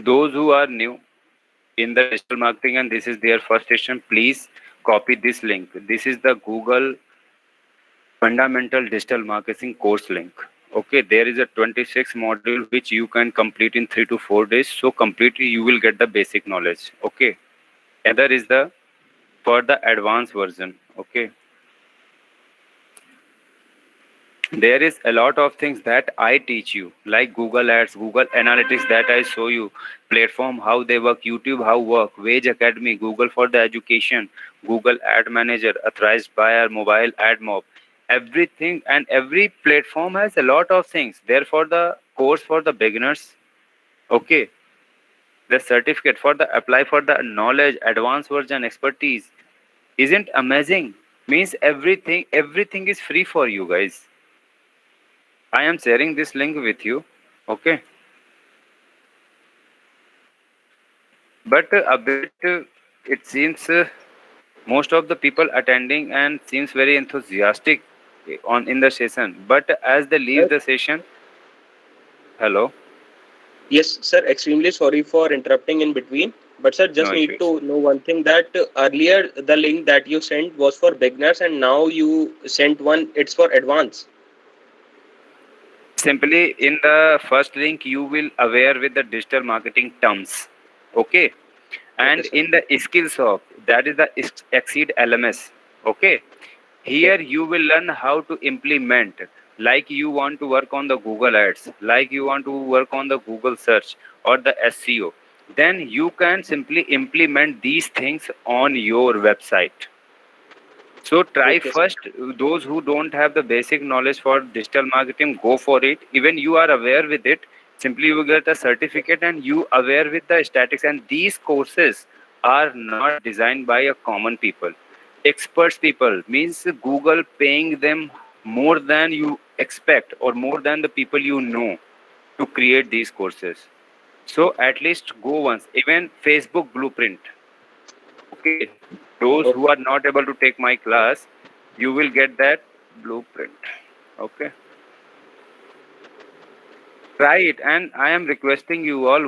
Those who are new in the digital marketing and this is their first session, please copy this link. This is the Google Fundamental Digital Marketing course link. Okay, there is a 26 module which you can complete in 3 to 4 days. So completely you will get the basic knowledge. Okay, other is the for the advanced version. Okay, there is a lot of things that I teach you, like Google Ads, Google Analytics that I show you, platform how they work, YouTube how work, Wage Academy, Google for the education, Google Ad Manager, authorized buyer, mobile ad mob, everything and every platform has a lot of things. Therefore, the course for the beginners, okay, the certificate for the apply for the knowledge, advanced version, expertise, isn't amazing? Means everything is free for you guys. I am sharing this link with you. Okay. But a bit, it seems most of the people attending and seems very enthusiastic on in the session. But as they leave Sir, the session, hello, yes, sir. Extremely sorry for interrupting in between. But sir, no just need issues. to know one thing that earlier the link that you sent was for beginners, and now you sent one. It's for advanced. Simply in the first link, you will aware with the digital marketing terms. Okay. Okay, And sir. in the skills of that is the Exceed LMS. Okay. Okay. Here you will learn how to implement, like you want to work on the Google Ads, like you want to work on the Google search or the SEO. Then you can simply implement these things on your website. So try Okay, sir. first. Those who don't have the basic knowledge for digital marketing, go for it. Even you are aware with it, simply you get a certificate and you aware with the statics. And these courses are not designed by a common people. Experts people means Google paying them more than you expect or more than the people you know to create these courses. So at least go once. Even Facebook Blueprint. Okay, those who Okay. are not able to take my class, you will get that blueprint. Okay, try it, and I am requesting you all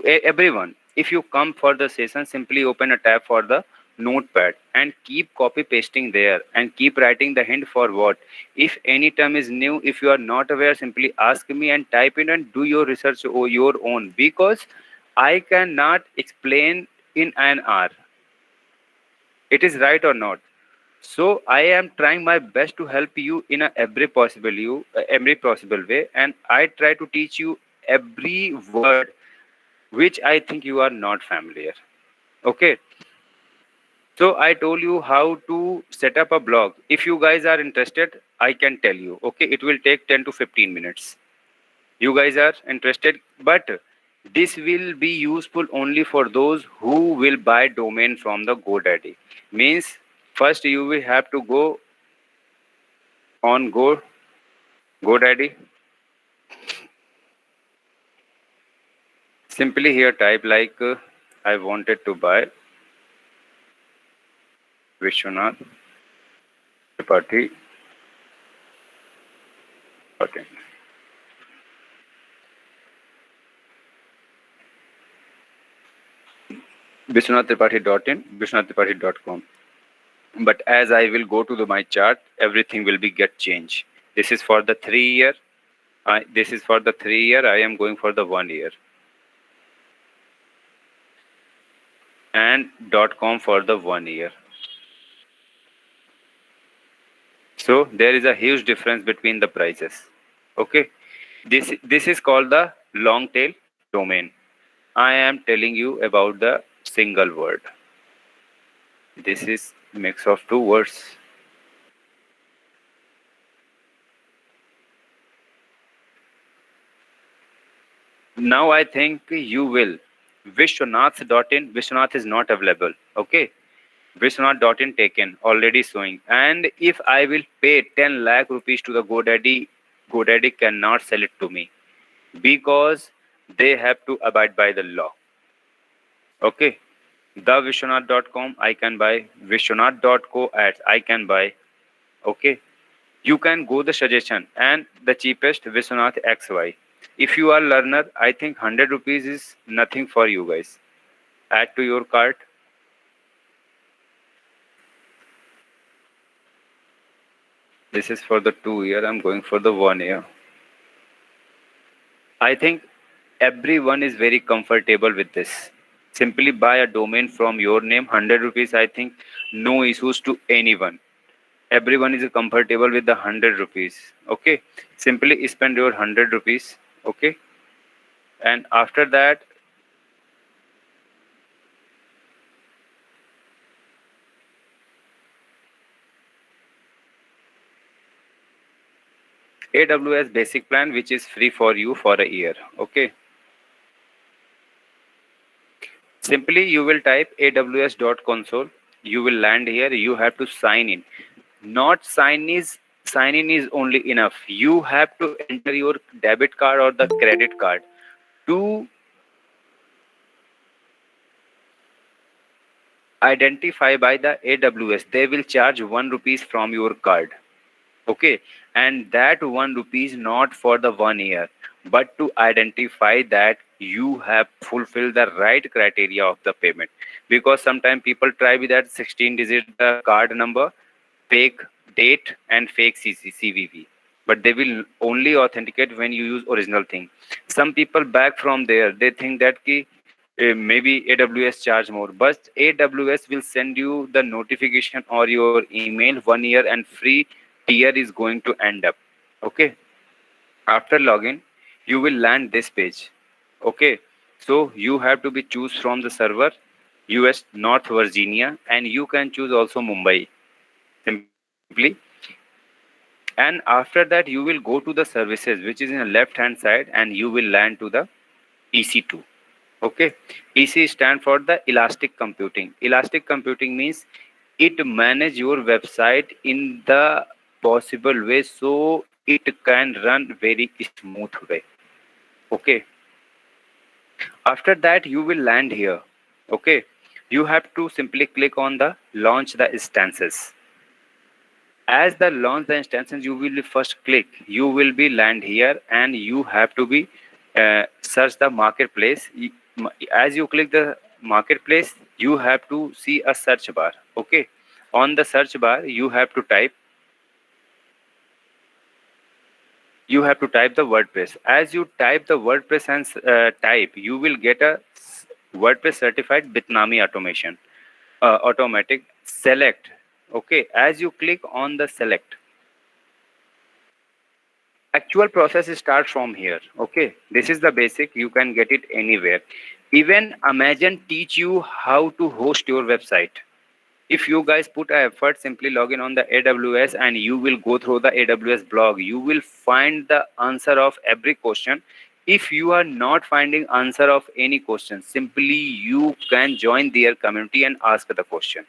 everyone. If you come for the session, simply open a tab for the notepad and keep copy pasting there and keep writing the hint for what. If any term is new, if you are not aware, simply ask me and type in and do your research or your own because I cannot explain in an hour. It is right or not? So I am trying my best to help you in every possible way, and I try to teach you every word which I think you are not familiar. Okay. So I told you how to set up a blog. If you guys are interested, I can tell you. Okay, it will take 10 to 15 minutes. You guys are interested, but this will be useful only for those who will buy domain from the GoDaddy. Means first you will have to go on GoDaddy. Simply here type like I wanted to buy Vishwanath Tripathi. Okay. Vishwanathtripathi.in, Vishwanathtripathi.com. But as I will go to my chart, everything will be get changed. This is for the 3 year. This is for the 3 year. I am going for the 1 year. And .com for the 1 year. So there is a huge difference between the prices. Okay. This is called the long tail domain. I am telling you about the single word. This is mix of two words. Now I think you will. Vishwanath.in. Vishwanath is not available. Okay. Vishwanath.in taken, already showing. And if I will pay 10 lakh rupees to the GoDaddy, GoDaddy cannot sell it to me because they have to abide by the law. Okay. The Vishwanath.com I can buy. Vishwanath.co ads I can buy. Okay. You can go the suggestion and the cheapest Vishwanath XY. If you are learner, I think 100 rupees is nothing for you guys. Add to your cart. This is for the 2 year. I'm going for the 1 year. I think everyone is very comfortable with this. Simply buy a domain from your name, 100 rupees. I think no issues to anyone. Everyone is comfortable with the 100 rupees. Okay, simply spend your 100 rupees. Okay, and after that, AWS Basic Plan, which is free for you for a year. Okay, simply you will type aws.console. You will land here. You have to sign in. Not sign in is only enough. You have to enter your debit card or the credit card to identify by the AWS. They will charge 1 rupees from your card. Okay, and that 1 rupees not for the 1 year, but to identify that you have fulfilled the right criteria of the payment. Because sometimes people try with that 16 digit the card number, fake date and fake CVV, but they will only authenticate when you use original thing. Some people back from there, they think that maybe AWS charge more, but AWS will send you the notification or your email 1 year and free tier is going to end up. Okay, after login you will land this page. Okay, so you have to be choose from the server US North Virginia, and you can choose also Mumbai simply. And after that you will go to the services, which is in the left hand side, and you will land to the EC2. Okay, EC stand for the elastic computing. Elastic computing means it manage your website in the possible way, so it can run very smooth way. Okay, after that you will land here. Okay, you have to simply click on the launch the instances. As the launch the instances, you will first click, you will be land here, and you have to be search the marketplace. As you click the marketplace, you have to see a search bar. Okay, on the search bar you have to type the WordPress. As you type the WordPress and type, you will get a WordPress certified Bitnami automation automatic. Select. Okay, as you click on the select, actual process starts from here. Okay, this is the basic. You can get it anywhere. Even Amazon teach you how to host your website. If you guys put a effort, simply log in on the AWS and you will go through the AWS blog. You will find the answer of every question. If you are not finding answer of any question, simply you can join their community and ask the question.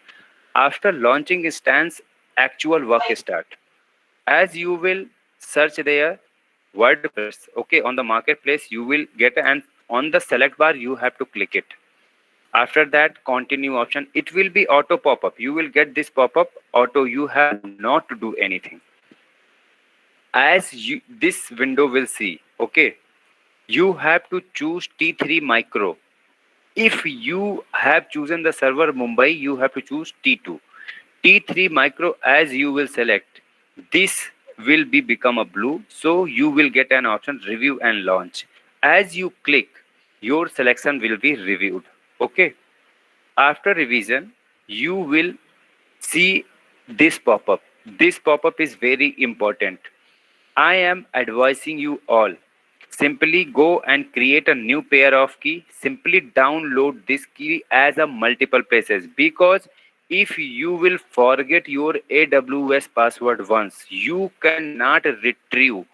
After launching instance, actual work start. As you will search there WordPress, okay, on the marketplace, you will get, and on the select bar you have to click it. After that, continue option, it will be auto pop-up. You will get this pop-up auto. You have not to do anything. As you this window will see, okay, you have to choose T3 micro. If you have chosen the server Mumbai, you have to choose T2. T3 micro, as you will select, this will be become a blue, so you will get an option review and launch. As you click, your selection will be reviewed. Okay, after revision you will see this pop-up. This pop-up is very important. I am advising you all, simply go and create a new pair of key. Simply download this key as a multiple places, because if you will forget your AWS password once, you cannot retrieve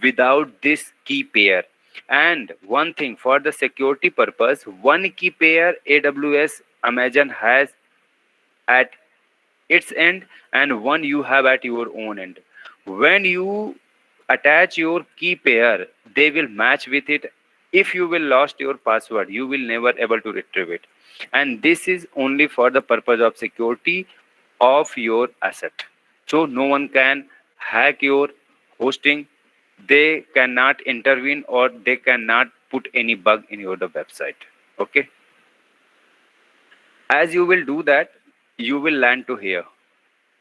without this key pair. And one thing, for the security purpose, one key pair AWS Amazon has at its end and one you have at your own end. When you attach your key pair, they will match with it. If you will lost your password, you will never able to retrieve it. And this is only for the purpose of security of your asset. So no one can hack your hosting, They cannot intervene or they cannot put any bug in your the website. Okay, as you will do that, you will land to here.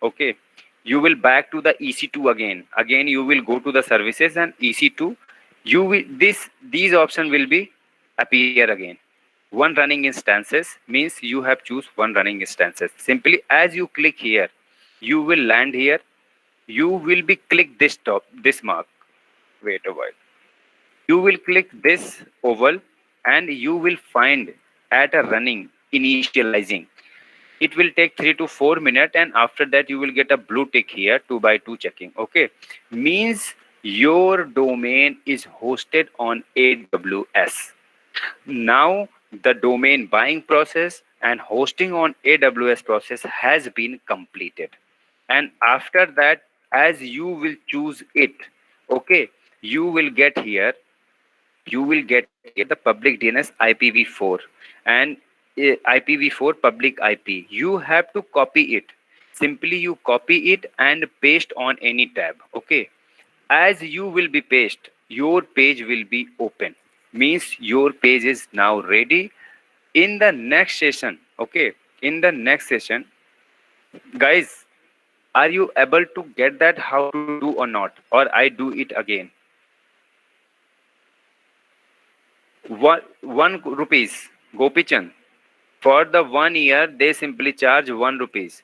Okay, you will back to the EC2 again you will go to the services and EC2. You will these option will be appear again. One running instances means you have choose one running instances. Simply as you click here, you will land here. You will be click this top this mark. Wait a while. You will click this oval and you will find at a running initializing. It will take 3 to 4 minutes, and after that you will get a blue tick here 2 by 2 checking. Okay, means your domain is hosted on AWS. Now the domain buying process and hosting on AWS process has been completed, and after that, as you will choose it, okay, you will get here the public DNS IPv4 and IPv4 public IP. You have to copy it. Simply you copy it and paste on any tab. Okay. As you will be paste, your page will be open. Means your page is now ready. In the next session, okay. In the next session, guys, are you able to get that how to do or not? Or I do it again? One rupees, Gopichan. For the 1 year, they simply charge 1 rupees.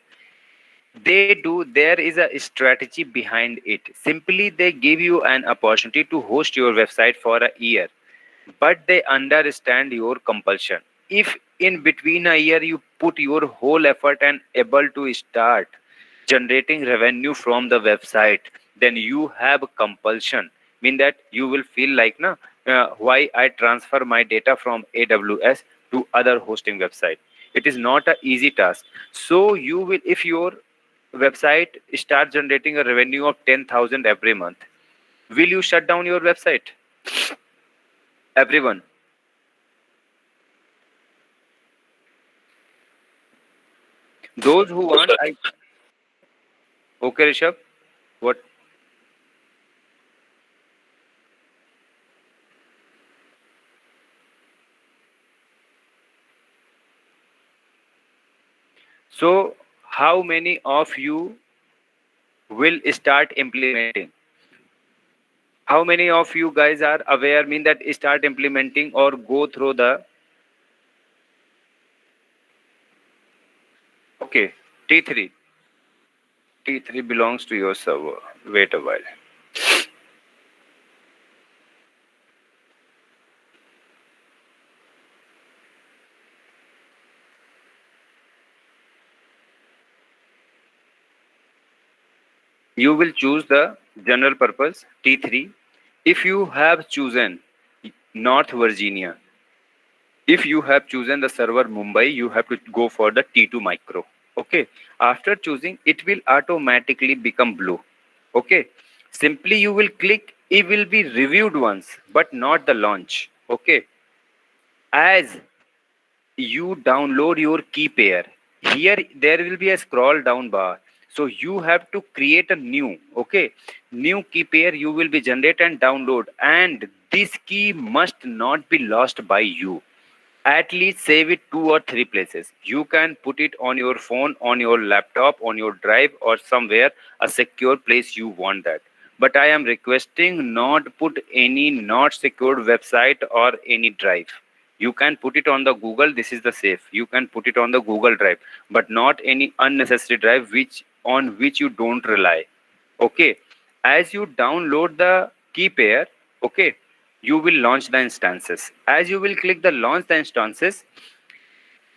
They do, there is a strategy behind it. Simply they give you an opportunity to host your website for a year, but they understand your compulsion. If in between a year you put your whole effort and able to start generating revenue from the website, then you have compulsion. Mean that you will feel like na why I transfer my data from AWS to other hosting website. It is not a easy task. So you will, if your website start generating a revenue of 10,000 every month, will you shut down your website? Everyone. Those who want, I okay, Rishabh. What? So, how many of you will start implementing? How many of you guys are aware? Mean that start implementing or go through the okay T3. T3 belongs to your server. Wait a while. You will choose the general purpose T3. If you have chosen North Virginia, if you have chosen the server Mumbai, you have to go for the T2 micro. Okay. After choosing, it will automatically become blue. Okay. Simply you will click, it will be reviewed once, but not the launch. Okay. As you download your key pair, here there will be a scroll down bar. So you have to create a new, okay, new key pair you will be generate and download, and this key must not be lost by you. At least save it 2 or 3 places. You can put it on your phone, on your laptop, on your drive, or somewhere a secure place you want that. But I am requesting not put any not secured website or any drive. You can put it on the Google. This is the safe. You can put it on the Google Drive, but not any unnecessary drive which on which you don't rely. Okay. As you download the key pair, okay, you will launch the instances. As you will click the launch the instances,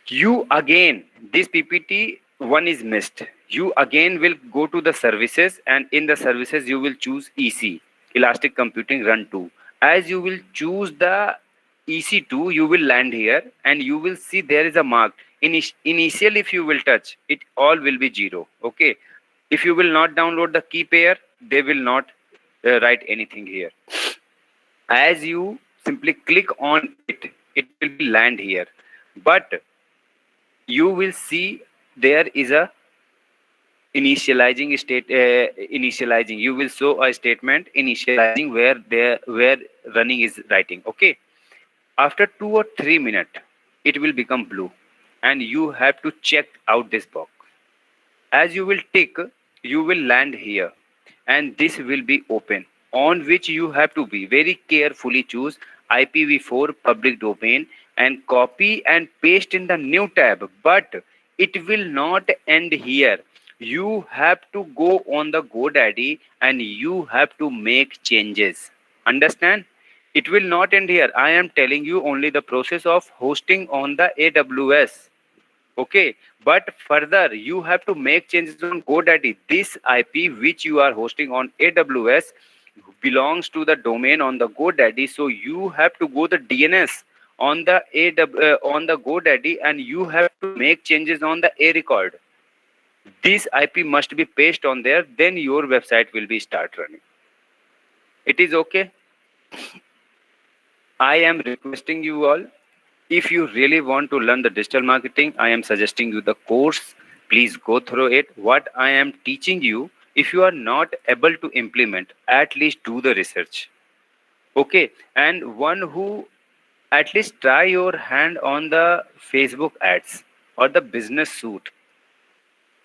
you again, this PPT one is missed. You again will go to the services, and in the services you will choose EC, Elastic Computing Run 2. As you will choose the EC2, you will land here and you will see there is a mark. Initial, if you will touch, it all will be 0. Okay. If you will not download the key pair, they will not write anything here. As you simply click on it, it will be land here. But you will see there is a initializing. You will show a statement initializing where running is writing. Okay. After 2 or 3 minutes, it will become blue, and you have to check out this box. As you will tick, you will land here, and this will be open, on which you have to be very carefully choose IPv4 public domain and copy and paste in the new tab. But it will not end here. You have to go on the GoDaddy and you have to make changes. Understand? It will not end here. I am telling you only the process of hosting on the AWS. Okay, but further you have to make changes on GoDaddy. This IP which you are hosting on AWS belongs to the domain on the GoDaddy, so you have to go the DNS on the on the GoDaddy, and you have to make changes on the A record. This IP must be pasted on there, then your website will be start running. It is okay. I am requesting you all, if you really want to learn the digital marketing, I am suggesting you the course. Please go through it. What I am teaching you, if you are not able to implement, at least do the research. Okay. And one who at least try your hand on the Facebook ads or the business suite.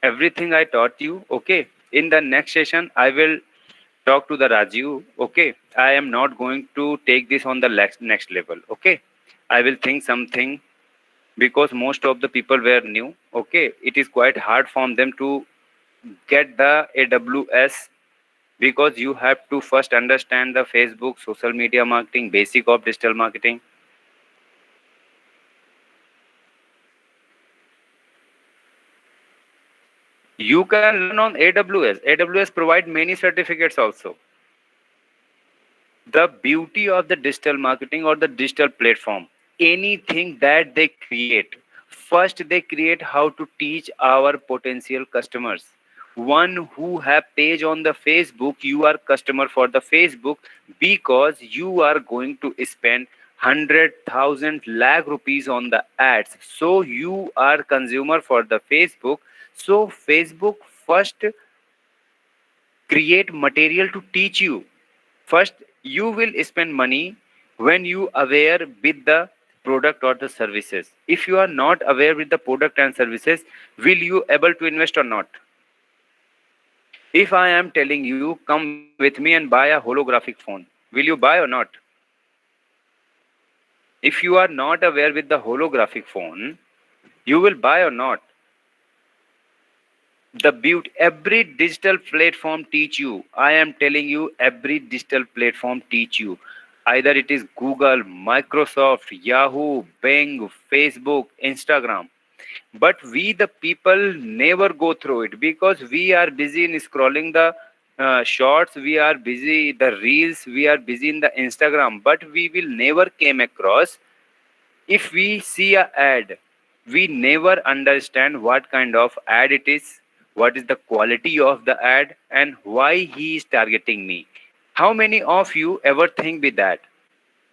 Everything I taught you. Okay. In the next session, I will talk to the Rajiv. Okay. I am not going to take this on the next level. Okay. I will think something, because most of the people were new. Okay, it is quite hard for them to get the AWS, because you have to first understand the Facebook social media marketing, basic of digital marketing. You can learn on AWS provide many certificates also. The beauty of the digital marketing or the digital platform, anything that they create, first they create how to teach our potential customers. One who have page on the Facebook, you are customer for the Facebook, because you are going to spend 100,000 lakh rupees on the ads, so you are consumer for the Facebook. So Facebook first create material to teach you. First, you will spend money when you aware with the product or the services. If you are not aware with the product and services, will you able to invest or not? If I am telling you, come with me and buy a holographic phone, will you buy or not? If you are not aware with the holographic phone, you will buy or not? The beauty, every digital platform teach you. I am telling you, every digital platform teach you. Either it is Google, Microsoft, Yahoo, Bing, Facebook, Instagram. But we the people never go through it, because we are busy in scrolling the shorts, we are busy the reels, we are busy in the Instagram, but we will never came across. If we see a ad, we never understand what kind of ad it is, what is the quality of the ad, and why he is targeting me. How many of you ever think with that?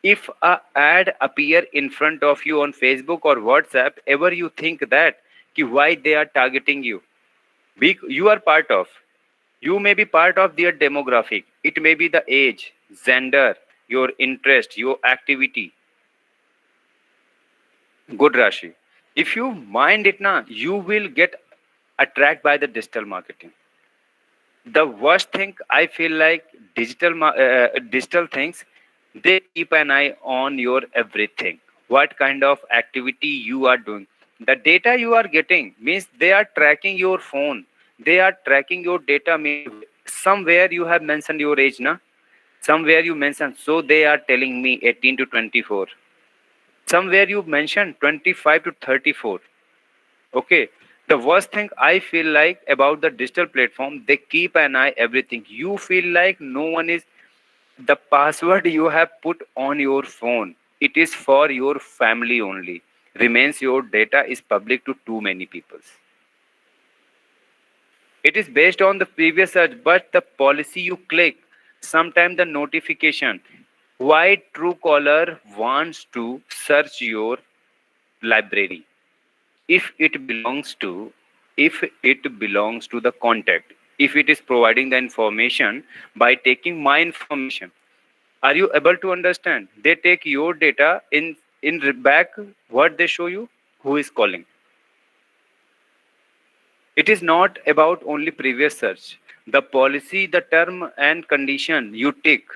If a ad appear in front of you on Facebook or WhatsApp, ever you think that why they are targeting you? You are part of. You may be part of their demographic. It may be the age, gender, your interest, your activity. Good, Rashi. If you mind it now, you will get attracted by the digital marketing. The worst thing I feel like digital things, they keep an eye on your everything. What kind of activity you are doing. The data you are getting means they are tracking your phone. They are tracking your data. Means somewhere you have mentioned your age, na? Somewhere you mentioned. So they are telling me 18 to 24. Somewhere you mentioned 25 to 34. Okay. The worst thing I feel like about the digital platform, they keep an eye everything. You feel like no one is, the password you have put on your phone, it is for your family only. Remains your data is public to too many people. It is based on the previous search, but the policy you click, sometimes the notification. Why Truecaller wants to search your library? If it belongs to if it belongs to the contact, if it is providing the information by taking my information. Are you able to understand? They take your data in back. What they show you? Who is calling? It is not about only previous search. The policy, the term and condition you take.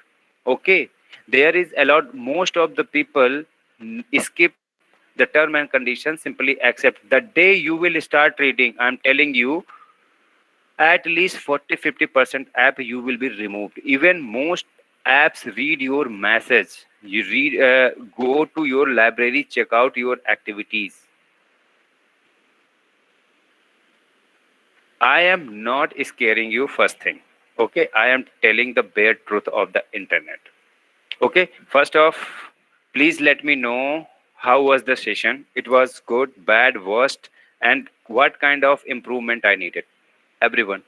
Okay, there is allowed. Most of the people skip the term and condition, simply accept. The day you will start reading, I'm telling you, at least 40-50% app you will be removed. Even most apps read your message. You read, go to your library, check out your activities. I am not scaring you, first thing. Okay, I am telling the bare truth of the internet. Okay, first off, please let me know how was the session. It was good, bad, worst, and what kind of improvement I needed. Everyone.